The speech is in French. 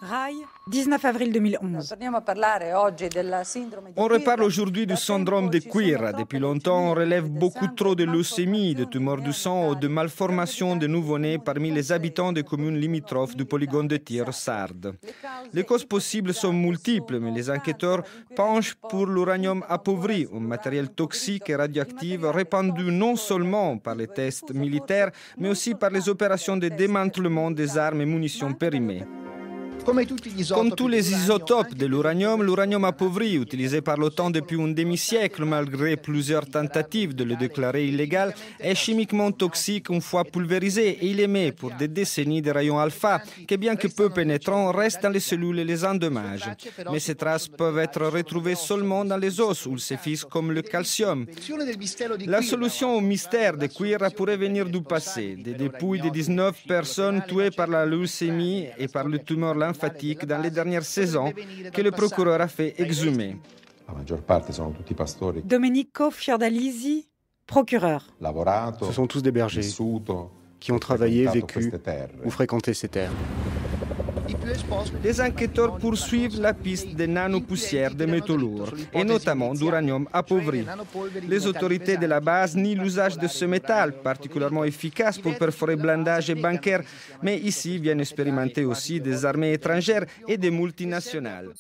Rai, 19 avril 2011. On reparle aujourd'hui du syndrome de Quirra. Depuis longtemps, on relève beaucoup trop de leucémie, de tumeurs du sang ou de malformations de nouveau-nés parmi les habitants des communes limitrophes du polygone de tir Sardes. Les causes possibles sont multiples, mais les enquêteurs penchent pour l'uranium appauvri, un matériel toxique et radioactif répandu non seulement par les tests militaires, mais aussi par les opérations de démantèlement des armes et munitions périmées. Comme tous les isotopes de l'uranium, l'uranium appauvri, utilisé par l'OTAN depuis un demi-siècle malgré plusieurs tentatives de le déclarer illégal, est chimiquement toxique une fois pulvérisé et il émet pour des décennies des rayons alpha qui, bien que peu pénétrants, restent dans les cellules et les endommagent. Mais ces traces peuvent être retrouvées seulement dans les os où se fixent comme le calcium. La solution au mystère de Quirra pourrait venir du passé, des dépouilles de 19 personnes tuées par la leucémie et par le tumeur lymphatique dans les dernières saisons que le procureur a fait exhumer. Domenico Fiordalisi, procureur. Ce sont tous des bergers qui ont travaillé, vécu ou fréquenté ces terres. Les enquêteurs poursuivent la piste des nanopoussières de métaux lourds, et notamment d'uranium appauvri. Les autorités de la base nient l'usage de ce métal, particulièrement efficace pour perforer blindages et bunkers, mais ici viennent expérimenter aussi des armées étrangères et des multinationales.